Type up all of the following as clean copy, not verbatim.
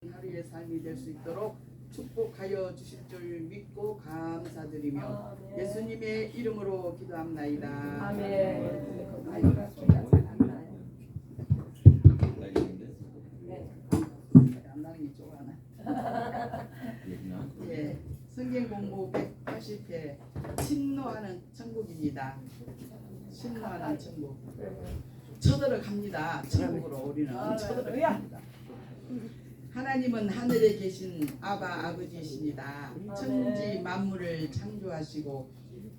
하루의 삶이 될 수 있도록 축복하여 주실 줄 믿고 감사드리며 예수님의 이름으로 기도합나이다. 아멘. 아이가 소리가 잘 안 나요. 안 나는 게 좋아하나? 예, 성경 공부 180회 침노하는 천국입니다. 침노하는 천국. 쳐들어갑니다. 천국으로 우리는 쳐들어갑니다. 하나님은 하늘에 계신 아버지이십니다. 천지 만물을 창조하시고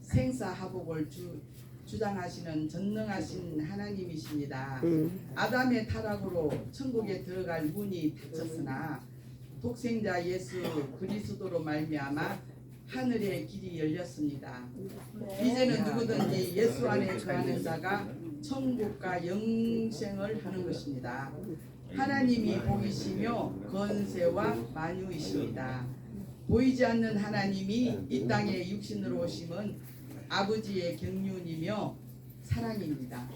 생사하복을 주장하시는 전능하신 하나님이십니다. 아담의 타락으로 천국에 들어갈 문이 닫혔으나 독생자 예수 그리스도로 말미암아 하늘의 길이 열렸습니다. 이제는 누구든지 예수 안에 거하는 자가 천국과 영생을 하는 것입니다. 하나님이 복이시며 권세와 만유이십니다. 보이지 않는 하나님이 이 땅에 육신으로 오심은 아버지의 경륜이며 사랑입니다.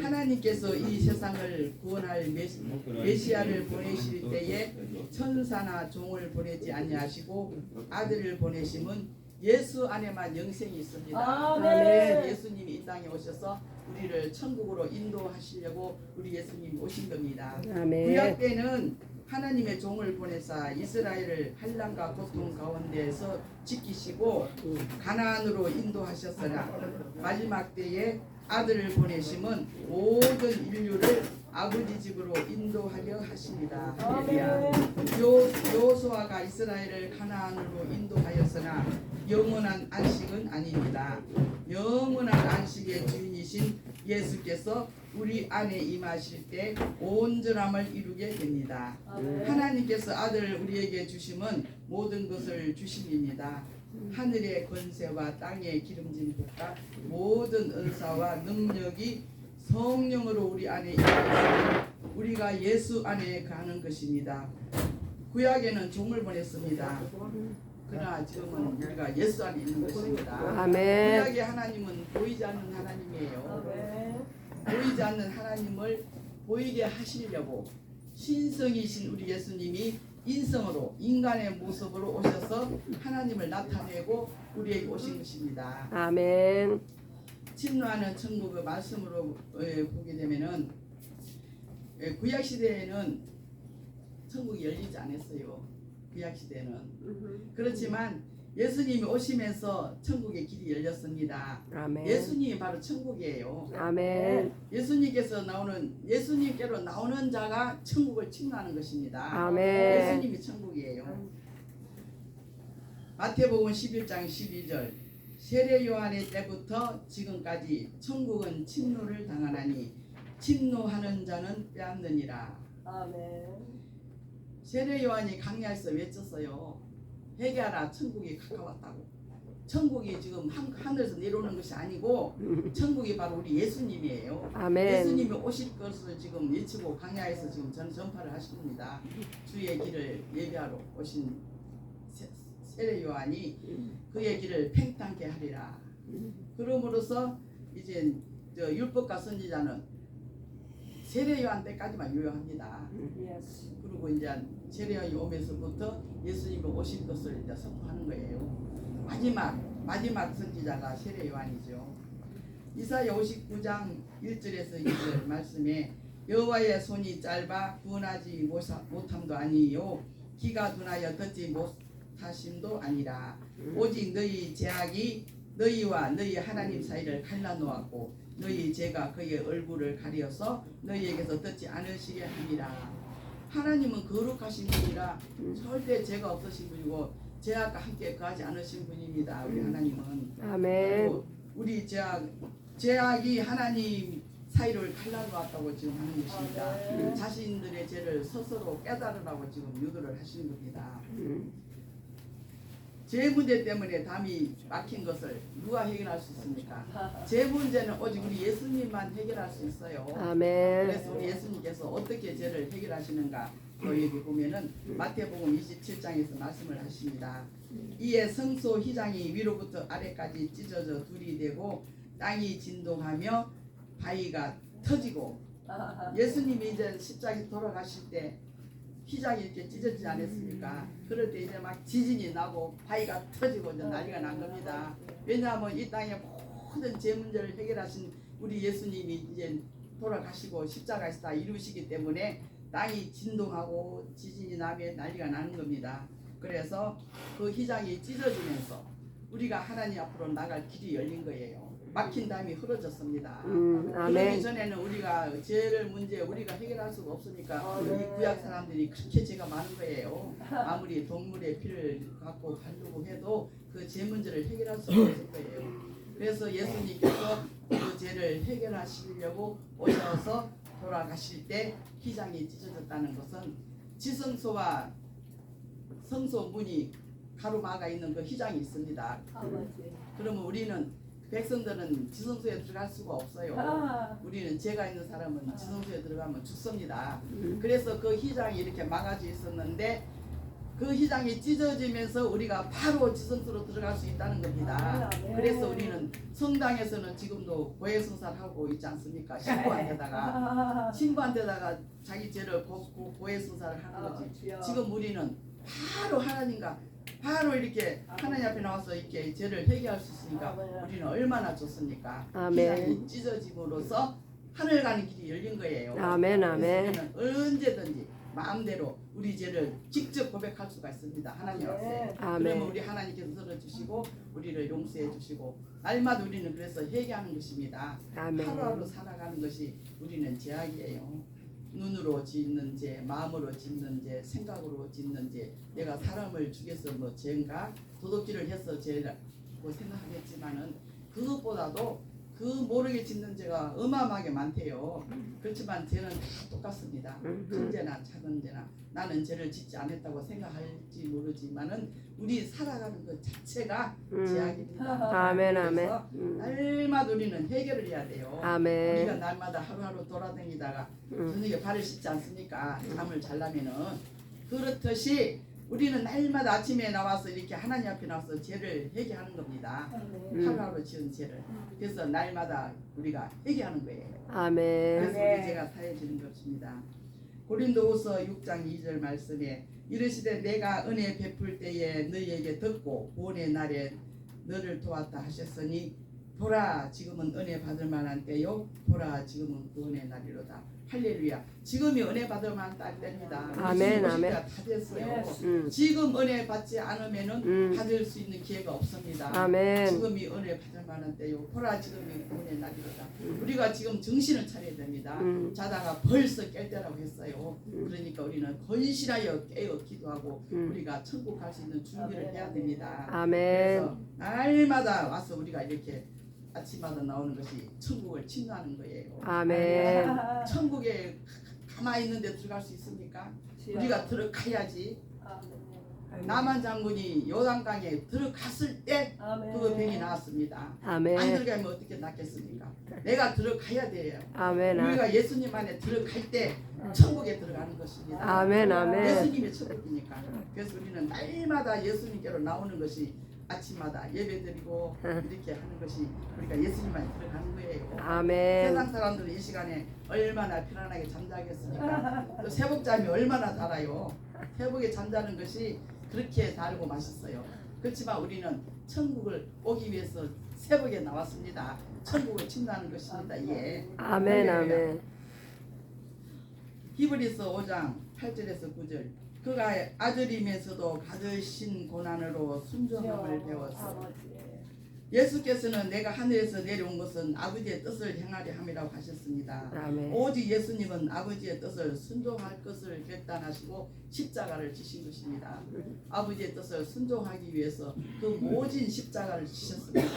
하나님께서 이 세상을 구원할 메시아를 보내실 때에 천사나 종을 보내지 아니하시고 아들을 보내심은 예수 안에만 영생이 있습니다. 예수님이 이 땅에 오셔서 우리를 천국으로 인도하시려고 우리 예수님이 오신 겁니다. 구약 때는 하나님의 종을 보내사 이스라엘을 환난과 고통 가운데에서 지키시고 가나안으로 인도하셨으나 마지막 때에 아들을 보내심은 모든 인류를 아버지 집으로 인도하려 하십니다. 여호수아가 이스라엘을 가나안으로 인도하였으나 영원한 안식은 아닙니다. 영원한 안식의 주인이신 예수께서 우리 안에 임하실 때 온전함을 이루게 됩니다. 하나님께서 아들을 우리에게 주심은 모든 것을 주심입니다. 하늘의 권세와 땅의 기름진 붓과 모든 은사와 능력이 성령으로 우리 안에 임하여 우리가 예수 안에 가는 것입니다. 구약에는 종을 보냈습니다. 그러나 지금은 우리가 예수 안에 있는 것입니다. 구약의 하나님은 보이지 않는 하나님이에요. 보이지 않는 하나님을 보이게 하시려고 신성이신 우리 예수님이 인성으로 인간의 모습으로 오셔서 하나님을 나타내고 우리에게 오신 것입니다. 아멘. 침노하는 천국의 말씀으로 보게 되면은 구약 시대에는 천국이 열리지 않았어요. 구약 시대는. 그렇지만 예수님이 오시면서 천국의 길이 열렸습니다. 아멘. 예수님이 바로 천국이에요. 아멘. 예수님께로 나오는 자가 천국을 침노하는 것입니다. 아멘. 예수님이 천국이에요. 마태복음 11장 12절 세례 요한의 때부터 지금까지 천국은 침노를 당하나니 침노하는 자는 빼앗느니라. 아멘. 세례 요한이 강야에서 외쳤어요. 회개하라, 천국이 가까웠다고. 천국이 지금 하늘에서 내려오는 것이 아니고 천국이 바로 우리 예수님이에요. 아멘. 예수님이 오실 것을 지금 외치고 강야에서 지금 전파를 하십니다. 주의 길을 예비하러 오신 세례 요한이 그의 길을 팽창케 하리라. 그러므로서 이제 율법과 선지자는 세례 요한 때까지만 유효합니다. 그리고 이제 세례 요한이 오면서부터 예수님이 오실 것을 이제 선포하는 거예요. 마지막 선지자가 세례 요한이죠. 이사야 59장 1절에서 2절 말씀에 여호와의 손이 짧아 구원하지 못함도 아니요 기가 둔하여 듣지 못하심도 아니라 오직 너희 죄악이 너희와 너희 하나님 사이를 갈라놓았고 너희 죄가 그의 얼굴을 가리어서 너희에게서 듣지 않으시게 함이라. 하나님은 거룩하신 분이라 절대 죄가 없으신 분이고 죄악과 함께 거하지 않으신 분입니다. 우리 하나님은. 아멘. 우리 죄악이 하나님 사이를 갈라놓았다고 지금 하는 것입니다. 자신들의 죄를 스스로 깨달으라고 지금 유도를 하시는 겁니다. 죄 문제 때문에 담이 막힌 것을 누가 해결할 수 있습니까? 죄 문제는 오직 우리 예수님만 해결할 수 있어요. 아멘. 그래서 우리 예수님께서 어떻게 죄를 해결하시는가 여기 보면은 마태복음 27장에서 말씀을 하십니다. 이에 성소 휘장이 위로부터 아래까지 찢어져 둘이 되고 땅이 진동하며 바위가 터지고 예수님이 이제 십자가에 돌아가실 때 휘장이 이렇게 찢어지지 않았습니까? 그럴 때 이제 막 지진이 나고 바위가 터지고 이제 난리가 난 겁니다. 왜냐하면 이 땅의 모든 제 문제를 해결하신 우리 예수님이 이제 돌아가시고 십자가에서 다 이루시기 때문에 땅이 진동하고 지진이 나면 난리가 나는 겁니다. 그래서 그 휘장이 찢어지면서 우리가 하나님 앞으로 나갈 길이 열린 거예요. 막힌 담이 흐려졌습니다. 그러기 아멘. 전에는 우리가 죄를 문제 우리가 해결할 수가 없으니까 이 구약 사람들이 그렇게 죄가 많은 거예요. 아무리 동물의 피를 갖고 바르고 해도 그 죄 문제를 해결할 수가 없을 거예요. 그래서 예수님께서 그 죄를 해결하시려고 오셔서 돌아가실 때 휘장이 찢어졌다는 것은 지성소와 성소 문이 가로막아 있는 그 휘장이 있습니다. 그러면 우리는 백성들은 지성소에 들어갈 수가 없어요. 우리는 죄가 있는 사람은 지성소에 들어가면 죽습니다. 그래서 그 휘장이 이렇게 막아져 있었는데 그 휘장이 찢어지면서 우리가 바로 지성소로 들어갈 수 있다는 겁니다. 그래서 우리는 성당에서는 지금도 고해성사하고 있지 않습니까? 신부한테다가 자기 죄를 고해성사를 하는 거지. 지금 우리는 바로 하나님과 바로 이렇게 하나님 앞에 나와서 이렇게 죄를 회개할 수 있으니까 우리는 얼마나 좋습니까? 아멘. 휘장이 찢어짐으로써 하늘 가는 길이 열린 거예요. 아멘, 아멘. 그래서 우리는 언제든지 마음대로 우리 죄를 직접 고백할 수가 있습니다. 하나님 앞에. 아멘. 그러면 우리 하나님께서 들어주시고 우리를 용서해 주시고 날마다 우리는 그래서 회개하는 것입니다. 아멘. 하루하루 살아가는 것이 우리는 죄악이에요. 눈으로 짓는 죄, 마음으로 짓는 죄, 생각으로 짓는 죄. 내가 사람을 죽여서 뭐 죄인가? 도둑질을 해서 죄라고 생각하겠지만은 그것보다도 그 모르게 짓는 죄가 어마어마하게 많대요. 그렇지만 죄는 다 똑같습니다. 큰 죄나 작은 죄나 나는 죄를 짓지 않았다고 생각할지 모르지만은 우리 살아가는 것 자체가 죄악입니다. 아멘, 그래서 아멘. 날마다 우리는 해결을 해야 돼요. 아멘. 우리가 날마다 하루하루 돌아다니다가 저녁에 발을 씻지 않습니까? 잠을 자려면은 그렇듯이 우리는 날마다 아침에 나와서 이렇게 하나님 앞에 나와서 죄를 회개하는 겁니다. 하루하루 지은 죄를. 그래서 날마다 우리가 회개하는 거예요. 아멘. 그래서 우리 죄가 사해지는 것입니다. 고린도후서 6장 2절 말씀에 이르시되 내가 은혜 베풀 때에 너희에게 듣고 구원의 날에 너를 도왔다 하셨으니 보라 지금은 은혜 받을 만한 때요 보라 지금은 구원의 날이로다. 할렐루야. 지금이 은혜 받을 만한 때입니다. 아멘, 아멘. 다 됐어요. 지금 은혜 받지 않으면은 받을 수 있는 기회가 없습니다. 아멘. 지금이 은혜 받을 만한 때요. 보라 지금이 구원의 날이로다. 우리가 지금 정신을 차려야 됩니다. 자다가 벌써 깰 때라고 했어요. 그러니까 우리는 건실하여 깨어 기도하고 우리가 천국 갈 수 있는 준비를 해야 됩니다. 아멘. 그래서 날마다 와서 우리가 이렇게 아침마다 나오는 것이 천국을 침노하는 거예요. 아멘. 천국에 가만히 있는데 들어갈 수 있습니까? 우리가 들어가야지. 나만 장군이 요단강에 들어갔을 때 그 병이 나았습니다. 안 아멘. 들어가면 어떻게 낫겠습니까? 내가 들어가야 돼요. 아멘. 우리가 예수님 안에 들어갈 때 천국에 들어가는 것입니다. 아멘. 아멘. 예수님의 천국이니까. 그래서 우리는 날마다 예수님께로 나오는 것이 아침마다 예배드리고 이렇게 하는 것이 우리가 예수님 안에 들어가는 거예요. 아멘. 세상 사람들은 이 시간에 얼마나 편안하게 잠자겠습니까? 또 새벽잠이 얼마나 달아요. 새벽에 잠자는 것이 그렇게 달고 맛있어요. 그렇지만 우리는 천국을 오기 위해서 새벽에 나왔습니다. 천국을 침노하는 것입니다. 예. 아멘. 아멘. 히브리서 5장 8절에서 9절 그가 아들이면서도 받으신 고난으로 순종함을 배웠어. 예수께서는 내가 하늘에서 내려온 것은 아버지의 뜻을 행하려 함이라고 하셨습니다. 아멘. 오직 예수님은 아버지의 뜻을 순종할 것을 결단하시고 십자가를 지신 것입니다. 아버지의 뜻을 순종하기 위해서 그 모진 십자가를 지셨습니다.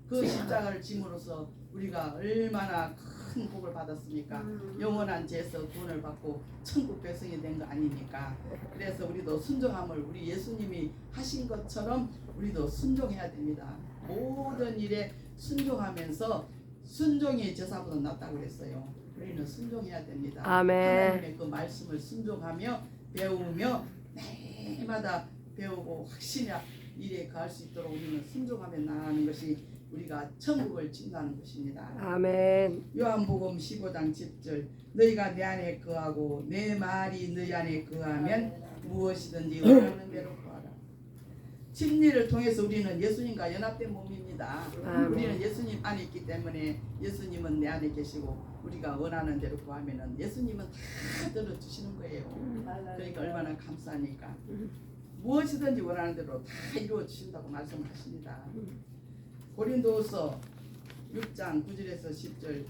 그 십자가를 짐으로써 우리가 얼마나 큰 복을 받았습니까? 영원한 죄에서 구원을 받고 천국 백성이 된 거 아닙니까? 그래서 우리도 순종함을 우리 예수님이 하신 것처럼 우리도 순종해야 됩니다. 모든 일에 순종하면서 순종이 제사보다 낫다고 그랬어요. 우리는 순종해야 됩니다. 아멘. 하나님의 그 말씀을 순종하며 배우며 날마다 배우고 확신이 일에 가할 수 있도록 우리는 순종하며 나가는 것이 우리가 천국을 친다는 것입니다. 아멘. 요한복음 15장 10절 너희가 내 안에 거하고 내 말이 너희 안에 거하면 무엇이든지 원하는 대로 구하라. 진리를 통해서 우리는 예수님과 연합된 몸입니다. 아멘. 우리는 예수님 안에 있기 때문에 예수님은 내 안에 계시고 우리가 원하는 대로 구하면은 예수님은 다 들어주시는 거예요. 그러니까 얼마나 감사하니까 무엇이든지 원하는 대로 다 이루어 주신다고 말씀하십니다. 고린도서 6장 9절에서 10절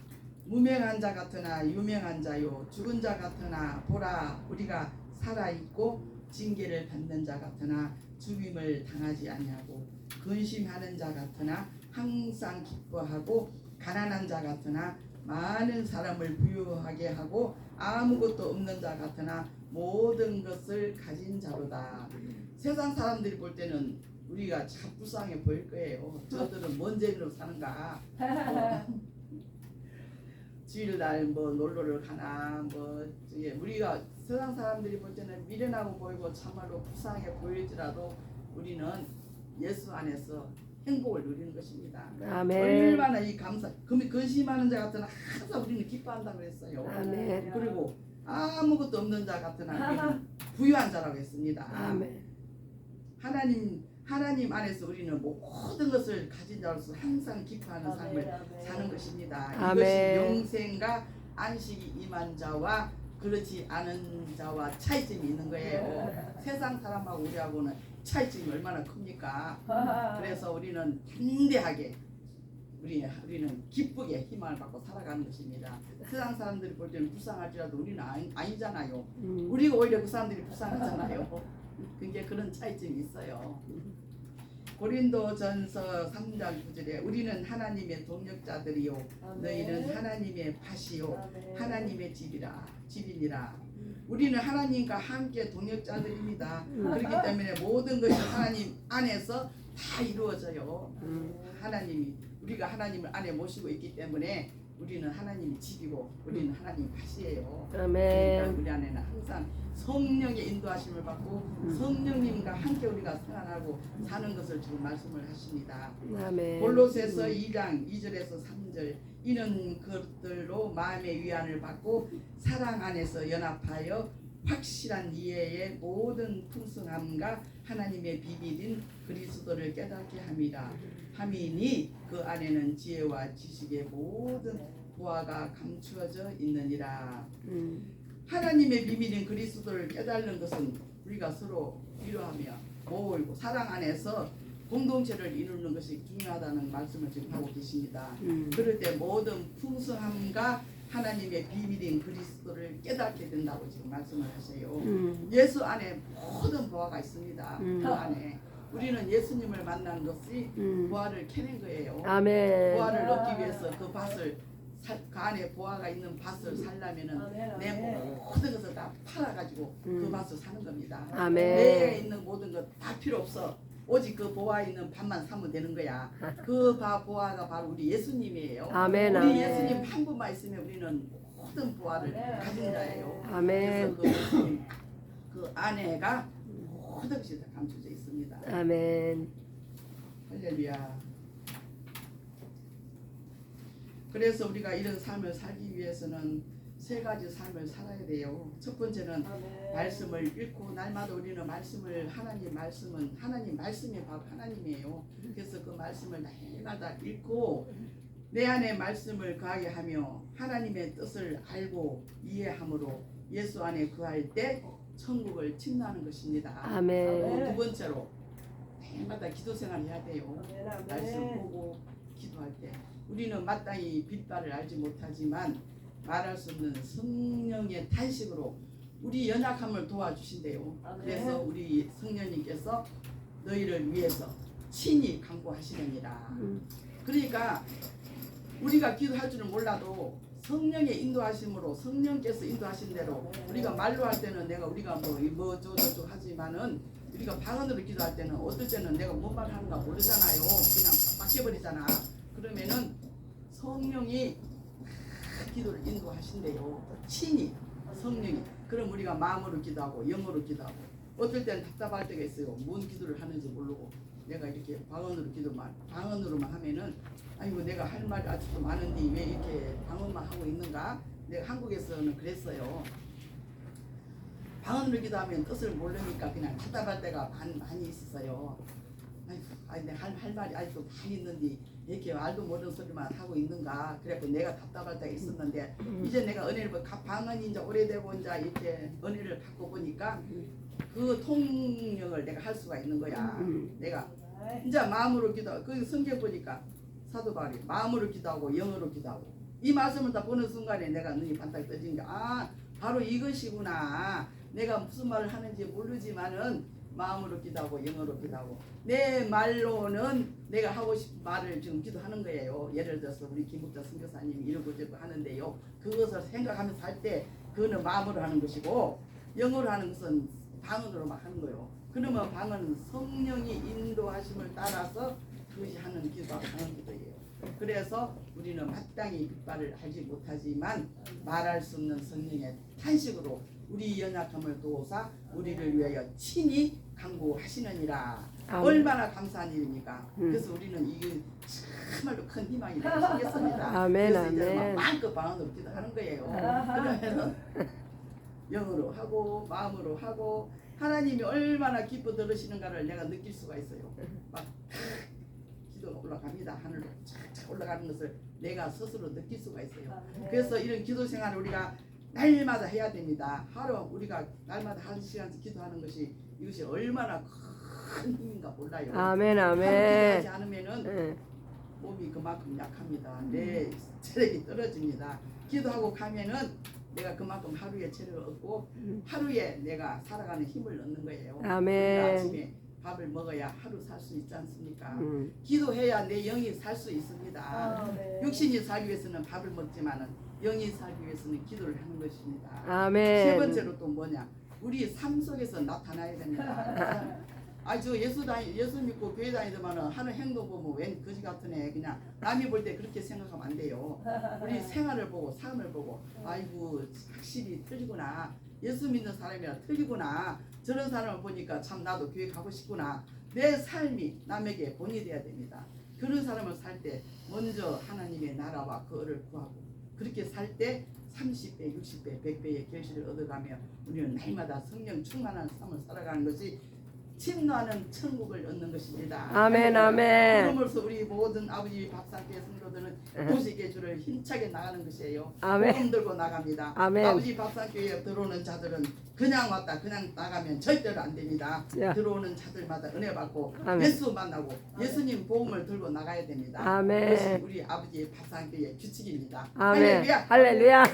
무명한 자 같으나 유명한 자요 죽은 자 같으나 보라 우리가 살아있고 징계를 받는 자 같으나 죽임을 당하지 아니하고 근심하는 자 같으나 항상 기뻐하고 가난한 자 같으나 많은 사람을 부유하게 하고 아무것도 없는 자 같으나 모든 것을 가진 자로다. 세상 사람들이 볼 때는 우리가 참 불쌍해 보일 거예요. 저들은 뭔 재미로 사는가? 주일날 뭐 놀러를 가나 뭐 우리가 세상 사람들이 볼 때는 미련하고 보이고 참말로 불쌍해 보일지라도 우리는 예수 안에서 행복을 누리는 것입니다. 아멘. 얼마나 이 감사 근심하는 자 같으나 항상 우리는 기뻐한다고 했어요. 아멘. 그리고 아무것도 없는 자 같으나 우리는 부유한 자라고 했습니다. 아멘. 하나님 안에서 우리는 모든 것을 가진 자로서 항상 기뻐하는 삶을 사는 것입니다. 아멘. 이것이 영생과 안식이 임한 자와 그렇지 않은 자와 차이점이 있는 거예요. 세상 사람하고 우리하고는 차이점이 얼마나 큽니까? 그래서 우리는 담대하게 우리는 기쁘게 희망을 받고 살아가는 것입니다. 세상 사람들이 볼 때는 불쌍할지라도 우리는 아니잖아요. 우리가 오히려 그 사람들이 불쌍하잖아요. 그게 그런 차이점이 있어요. 고린도전서 3장 9절에 우리는 하나님의 동역자들이요 너희는 하나님의 밭이요 하나님의 집이니라. 우리는 하나님과 함께 동역자들입니다. 그렇기 때문에 모든 것이 하나님 안에서 다 이루어져요. 우리가 하나님을 안에 모시고 있기 때문에 우리는 하나님의 집이고 우리는 하나님 밭이에요. 아멘. 그러니까 우리 안에는 항상 성령의 인도하심을 받고 성령님과 함께 우리가 생활하고 사는 것을 지금 말씀을 하십니다. 아멘. 골로새서 2장 2절에서 3절 이는 그것들로 마음의 위안을 받고 사랑 안에서 연합하여 확실한 이해의 모든 풍성함과 하나님의 비밀인 그리스도를 깨닫게 함이니 그 안에는 지혜와 지식의 모든 보화가 감추어져 있느니라. 하나님의 비밀인 그리스도를 깨닫는 것은 우리가 서로 위로하며 모으고 사랑 안에서 공동체를 이루는 것이 중요하다는 말씀을 지금 하고 계십니다. 그럴 때 모든 풍성함과 하나님의 비밀인 그리스도를 깨닫게 된다고 지금 말씀을 하세요. 예수 안에 모든 보화가 있습니다. 그 안에 우리는 예수님을 만난 것이 보화를 캐낸 거예요. 아멘. 보화를 얻기 위해서 그 밭을 그 안에 보화가 있는 밭을 살려면은 내 모든 것을 다 팔아가지고 그 밭을 사는 겁니다. 아멘. 내에 있는 모든 것 다 필요 없어. 오직 그 보화 있는 밭만 사면 되는 거야. 그 보화가 바로 우리 예수님이에요. 아멘. 우리 아멘. 예수님 한 분만 있으면 우리는 모든 보화를 가진 자예요. 아멘. 그래서 그 예수님 그 안에가 모든 것이 다 감춰져 있습니다. 아멘. 할렐루야. 그래서 우리가 이런 삶을 살기 위해서는 세 가지 삶을 살아야 돼요. 첫 번째는 말씀을 읽고 날마다 우리는 말씀을 하나님 말씀이 바로 하나님이에요. 그래서 그 말씀을 날마다 읽고 내 안에 말씀을 거하게 하며 하나님의 뜻을 알고 이해함으로 예수 안에 거할 때 천국을 친다는 것입니다. 아멘. 두 번째로 날마다 기도 생활 해야 돼요. 말씀 보고 기도할 때 우리는 마땅히 빛발을 알지 못하지만 말할 수 없는 성령의 탄식으로 우리 연약함을 도와주신대요. 그래서 우리 성령님께서 너희를 위해서 친히 간구하시느니라. 그러니까 우리가 기도할 줄은 몰라도 성령의 인도하심으로 성령께서 인도하신 대로 우리가 말로 할 때는 우리가 뭐 저저저 하지만은 우리가 방언으로 기도할 때는 어떨 때는 내가 뭔 말 하는가 모르잖아요. 그냥 막혀버리잖아. 그러면은 성령이 기도를 인도하신대요. 친히 성령이. 그럼 우리가 마음으로 기도하고 영어로 기도하고 어떨 때는 답답할 때가 있어요. 뭔 기도를 하는지 모르고 내가 이렇게 방언으로만 하면은 아이고 내가 할 말이 아직도 많은데 왜 이렇게 방언만 하고 있는가? 내가 한국에서는 그랬어요. 방언으로 기도하면 뜻을 모르니까 그냥 답답할 때가 많이 있었어요. 아이고, 내가 할 말이 아직도 많이 있는데 이렇게 알도 모르는 소리만 하고 있는가? 그래갖고 내가 답답할 때가 있었는데 이제 내가 은혜를 방언이 이제 오래되고 이제 이렇게 은혜를 갖고 보니까 그 통역을 내가 할 수가 있는 거야. 내가 이제 마음으로 기도. 그 성경 보니까 사도 바울이 마음으로 기도하고 영어로 기도하고 이 말씀을 다 보는 순간에 내가 눈이 반짝 떠진 게 바로 이것이구나. 내가 무슨 말을 하는지 모르지만은 마음으로 기도하고 영어로 기도하고 내 말로는 내가 하고 싶은 말을 지금 기도하는 거예요. 예를 들어서 우리 김국자 선교사님이 이러고 저러고 하는데요. 그것을 생각하면서 할 때 그거는 마음으로 하는 것이고 영어로 하는 것은 방언으로 막 하는 거예요. 그러면 방언은 성령이 인도하심을 따라서 그것이 하는 기도가 방언 기도예요. 그래서 우리는 마땅히 빗발을 알지 못하지만 말할 수 없는 성령의 탄식으로 우리 연약함을 도우사 우리를 위하여 친히 강구하시느니라. 얼마나 감사한 일입니까? 그래서 우리는 이게 정말로 큰 희망이 생겼습니다. 아멘, 그래서 이제 아멘. 마음껏 방언으로 기도하는 거예요. 그러면은 영어로 하고 마음으로 하고 하나님이 얼마나 기뻐 들으시는가를 내가 느낄 수가 있어요. 막 기도가 올라갑니다. 하늘로 착착 올라가는 것을 내가 스스로 느낄 수가 있어요. 그래서 이런 기도 생활을 우리가 날마다 해야 됩니다. 하루 우리가 날마다 1시간씩 기도하는 것이 이것이 얼마나 큰 힘인가 몰라요. 아멘, 하루 아멘. 기도하지 않으면은 예. 몸이 그만큼 약합니다. 내 체력이 떨어집니다. 기도하고 가면은 내가 그만큼 하루에 체력을 얻고 하루에 내가 살아가는 힘을 얻는 거예요. 아멘. 우리가 아침에 밥을 먹어야 하루 살 수 있지 않습니까? 기도해야 내 영이 살 수 있습니다. 육신이 살기 위해서는 밥을 먹지만은 영이 살기 위해서는 기도를 하는 것입니다. 아멘. 세 번째로 또 뭐냐? 우리 삶 속에서 나타나야 됩니다. 저 예수 믿고 교회 다니더만은 하는 행동 보면 웬 거지 같은 애 그냥 남이 볼 때 그렇게 생각하면 안 돼요. 우리 생활을 보고 삶을 보고 아이고 확실히 틀리구나. 예수 믿는 사람이라 틀리구나. 저런 사람을 보니까 참 나도 교회 가고 싶구나. 내 삶이 남에게 본이 돼야 됩니다. 그런 사람을 살 때 먼저 하나님의 나라와 그를 구하고 그렇게 살 때 30배, 60배, 100배의 결실을 얻어가며 우리는 날마다 성령 충만한 삶을 살아가는 것이 침노하는 천국을 얻는 것입니다. 아멘, 아멘. 그러면서 우리 모든 아버지 밥상교회 성도들은 오시게 주를 힘차게 나가는 것이에요. 아멘. 복음 들고 나갑니다. 아멘. 아버지 밥상교회에 들어오는 자들은 그냥 왔다 그냥 나가면 절대로 안 됩니다. 야. 들어오는 자들마다 은혜 받고 아멘. 예수 만나고 예수님 복음을 들고 나가야 됩니다. 아멘. 그것이 우리 아버지의 밥상교회의 규칙입니다. 아멘. 할렐루야. 할렐루야.